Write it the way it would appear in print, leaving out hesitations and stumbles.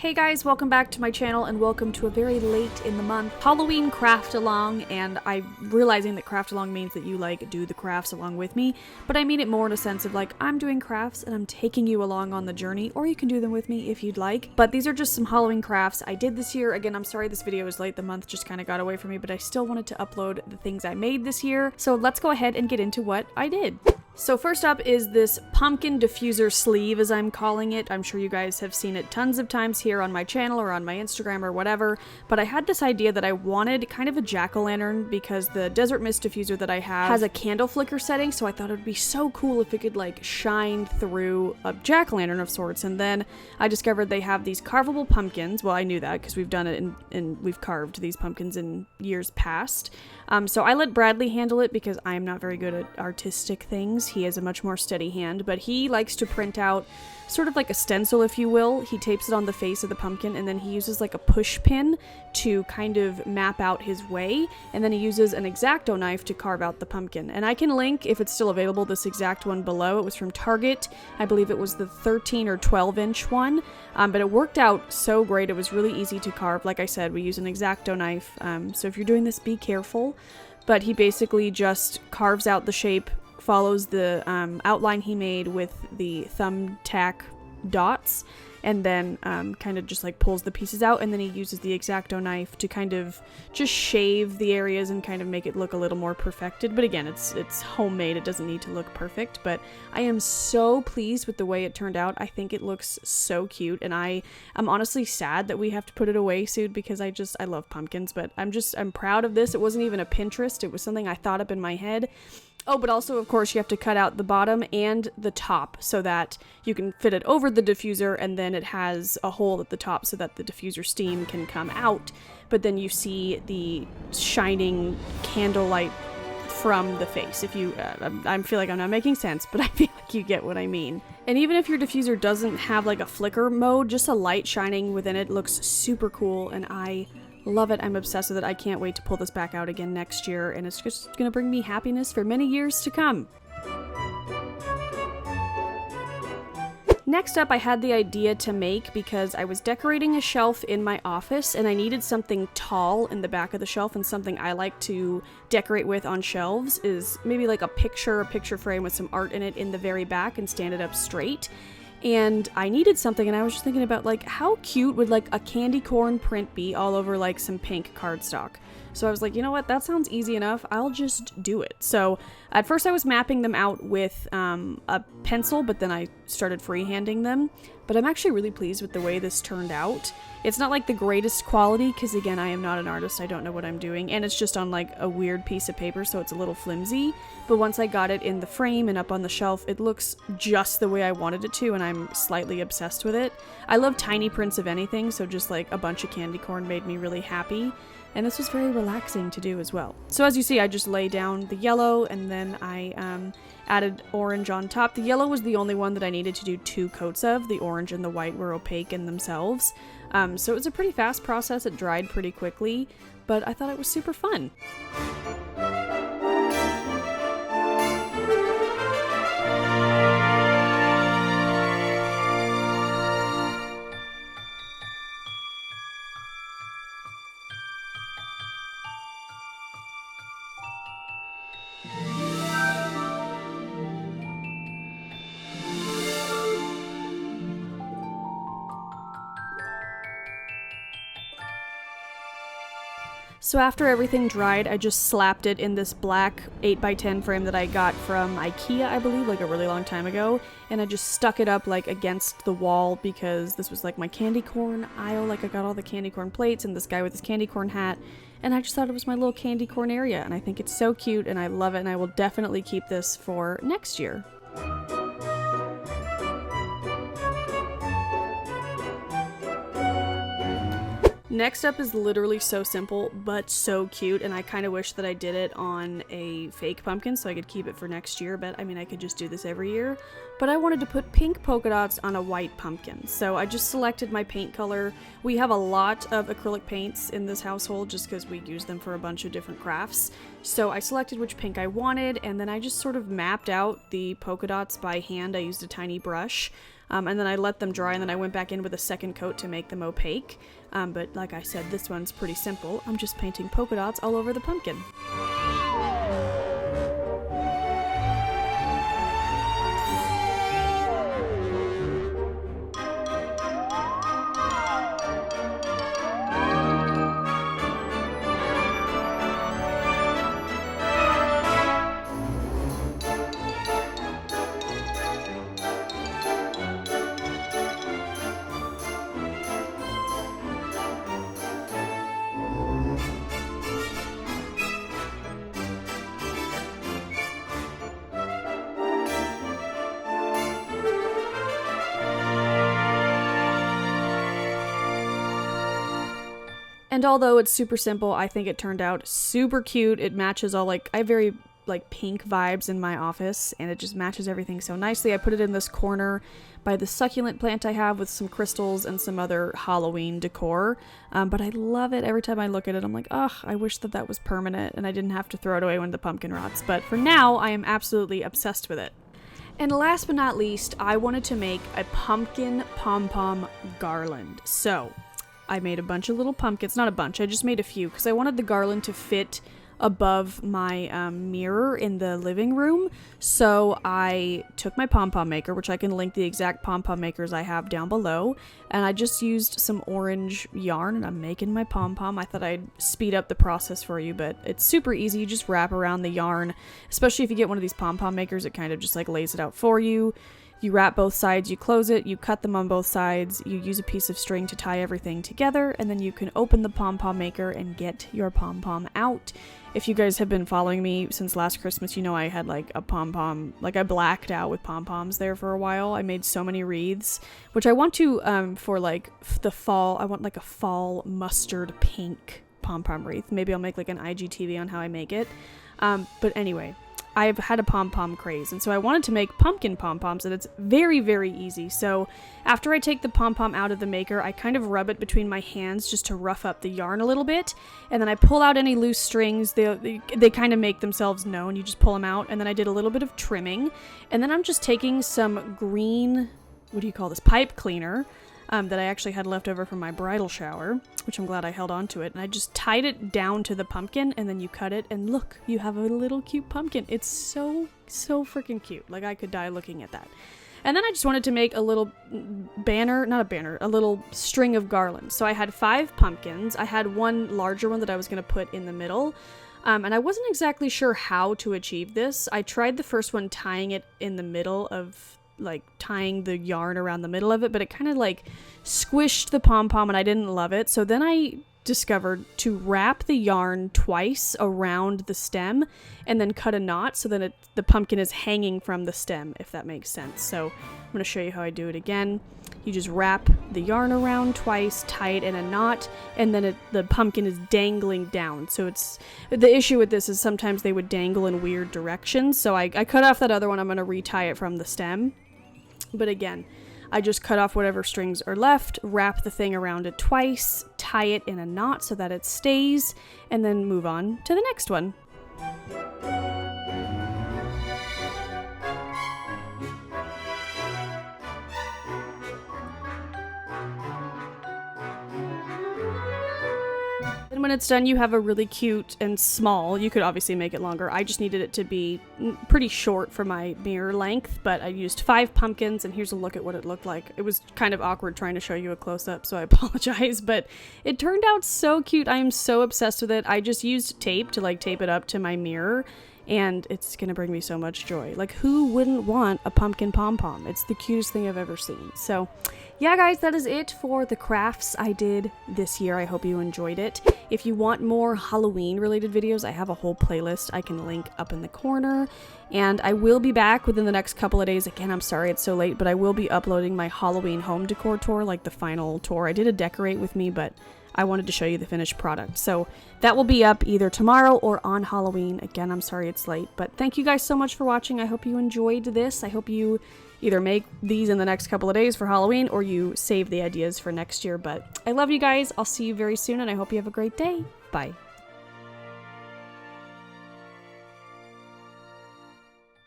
Hey guys, welcome back to my channel and welcome to a very late in the month Halloween craft along, and I'm realizing that craft along means that you like do the crafts along with me, but I mean it more in a sense of like I'm doing crafts and I'm taking you along on the journey, or you can do them with me if you'd like. But these are just some Halloween crafts I did this year. Again, I'm sorry this video is late, the month just kind of got away from me, but I still wanted to upload the things I made this year. So let's go ahead and get into what I did. So first up is this pumpkin diffuser sleeve, as I'm calling it. I'm sure you guys have seen it tons of times here on my channel or on my Instagram or whatever, but I had this idea that I wanted kind of a jack-o'-lantern because the Desert Mist diffuser that I have has a candle flicker setting, so I thought it would be so cool if it could like shine through a jack-o'-lantern of sorts. And then I discovered they have these carvable pumpkins. Well, I knew that because we've done it and we've carved these pumpkins in years past. So I let Bradley handle it because I am not very good at artistic things. He has a much more steady hand, but he likes to print out sort of like a stencil, if you will. He tapes it on the face of the pumpkin, and then he uses like a push pin to kind of map out his way, and then he uses an X-Acto knife to carve out the pumpkin. And I can link, if it's still available, this exact one below. It was from Target. I believe it was the 13 or 12 inch one, but it worked out so great. It was really easy to carve. Like I said, we use an X-Acto knife, so if you're doing this, be careful. But he basically just carves out the shape, follows the outline he made with the thumbtack dots, and then kind of just like pulls the pieces out, and then he uses the X-Acto knife to kind of just shave the areas and kind of make it look a little more perfected. But again, it's homemade, it doesn't need to look perfect, but I am so pleased with the way it turned out. I think it looks so cute, and I'm honestly sad that we have to put it away soon because I love pumpkins, but I'm proud of this. It wasn't even a Pinterest, it was something I thought up in my head. Oh, but also, of course, you have to cut out the bottom and the top so that you can fit it over the diffuser, and then it has a hole at the top so that the diffuser steam can come out. But then you see the shining candlelight from the face. If you, I feel like I'm not making sense, but I feel like you get what I mean. And even if your diffuser doesn't have like a flicker mode, just a light shining within it looks super cool, and I love it. I'm obsessed with it. I can't wait to pull this back out again next year, and it's just gonna bring me happiness for many years to come. Next up, I had the idea to make, because I was decorating a shelf in my office and I needed something tall in the back of the shelf, and something I like to decorate with on shelves is maybe like a picture frame with some art in it in the very back and stand it up straight. And I needed something, and I was just thinking about like how cute would like a candy corn print be all over like some pink cardstock. So I was like, you know what, that sounds easy enough, I'll just do it. So at first I was mapping them out with a pencil, but then I started freehanding them. But I'm actually really pleased with the way this turned out. It's not like the greatest quality, because again, I am not an artist, I don't know what I'm doing, and it's just on like a weird piece of paper, so it's a little flimsy. But once I got it in the frame and up on the shelf, it looks just the way I wanted it to, and I'm slightly obsessed with it. I love tiny prints of anything, so just like a bunch of candy corn made me really happy. And this was very relaxing to do as well. So as you see, I just lay down the yellow, and then I added orange on top. The yellow was the only one that I needed to do 2 coats of. The orange and the white were opaque in themselves. So it was a pretty fast process. It dried pretty quickly, but I thought it was super fun. So after everything dried, I just slapped it in this black 8x10 frame that I got from IKEA, I believe, like a really long time ago, and I just stuck it up like against the wall because this was like my candy corn aisle. Like I got all the candy corn plates and this guy with his candy corn hat, and I just thought it was my little candy corn area, and I think it's so cute and I love it, and I will definitely keep this for next year. Next up is literally so simple, but so cute, and I kind of wish that I did it on a fake pumpkin so I could keep it for next year, but I mean, I could just do this every year. But I wanted to put pink polka dots on a white pumpkin, so I just selected my paint color. We have a lot of acrylic paints in this household just because we use them for a bunch of different crafts. So I selected which pink I wanted, and then I just sort of mapped out the polka dots by hand. I used a tiny brush. and then I let them dry, and then I went back in with a second coat to make them opaque. But like I said, this one's pretty simple. I'm just painting polka dots all over the pumpkin. And although it's super simple, I think it turned out super cute. It matches all, like, I have very, like, pink vibes in my office, and it just matches everything so nicely. I put it in this corner by the succulent plant I have with some crystals and some other Halloween decor. But I love it. Every time I look at it, I'm like, ugh, I wish that that was permanent and I didn't have to throw it away when the pumpkin rots. But for now, I am absolutely obsessed with it. And last but not least, I wanted to make a pumpkin pom-pom garland. So I made a bunch of little pumpkins, not a bunch, I just made a few because I wanted the garland to fit above my mirror in the living room. So I took my pom-pom maker, which I can link the exact pom-pom makers I have down below, and I just used some orange yarn and I'm making my pom-pom. I thought I'd speed up the process for you, but it's super easy. You just wrap around the yarn, especially if you get one of these pom-pom makers, it kind of just like lays it out for you. You wrap both sides, you close it, you cut them on both sides, you use a piece of string to tie everything together, and then you can open the pom-pom maker and get your pom-pom out. If you guys have been following me since last Christmas, you know I had like a pom-pom, like I blacked out with pom-poms there for a while. I made so many wreaths, which I want to, for like the fall, I want like a fall mustard pink pom-pom wreath. Maybe I'll make like an IGTV on how I make it. But anyway, I've had a pom-pom craze, and so I wanted to make pumpkin pom-poms, and it's very, very easy. So after I take the pom-pom out of the maker, I kind of rub it between my hands just to rough up the yarn a little bit, and then I pull out any loose strings. They kind of make themselves known. You just pull them out, and then I did a little bit of trimming, and then I'm just taking some green, what do you call this, pipe cleaner, that I actually had left over from my bridal shower, which I'm glad I held on to it, and I just tied it down to the pumpkin, and then you cut it, and look, you have a little cute pumpkin. It's so freaking cute. Like, I could die looking at that. And then I just wanted to make a little banner, not a banner, a little string of garland. So I had 5 pumpkins. I had one larger one that I was going to put in the middle, and I wasn't exactly sure how to achieve this. I tried the first one tying it in the middle of, like, tying the yarn around the middle of it, but it kind of like squished the pom-pom and I didn't love it. So then I discovered to wrap the yarn twice around the stem and then cut a knot so that the pumpkin is hanging from the stem, if that makes sense. So I'm going to show you how I do it again. You just wrap the yarn around twice, tie it in a knot, and then the pumpkin is dangling down. So it's the issue with this is sometimes they would dangle in weird directions. So I cut off that other one. I'm going to retie it from the stem. But again, I just cut off whatever strings are left, wrap the thing around it twice, tie it in a knot so that it stays, and then move on to the next one. And when it's done, you have a really cute and small, you could obviously make it longer. I just needed it to be pretty short for my mirror length, but I used 5 pumpkins, and here's a look at what it looked like. It was kind of awkward trying to show you a close-up, so I apologize, but it turned out so cute. I am so obsessed with it. I just used tape to like tape it up to my mirror, and it's gonna bring me so much joy. Like, who wouldn't want a pumpkin pom-pom? It's the cutest thing I've ever seen. So yeah, guys, that is it for the crafts I did this year. I hope you enjoyed it. If you want more Halloween related videos, I have a whole playlist I can link up in the corner. And I will be back within the next couple of days. Again, I'm sorry it's so late, but I will be uploading my Halloween home decor tour, like the final tour. I did a decorate with me, but I wanted to show you the finished product. So that will be up either tomorrow or on Halloween. Again, I'm sorry it's late, but thank you guys so much for watching. I hope you enjoyed this. I hope you either make these in the next couple of days for Halloween or you save the ideas for next year. But I love you guys. I'll see you very soon, and I hope you have a great day. Bye.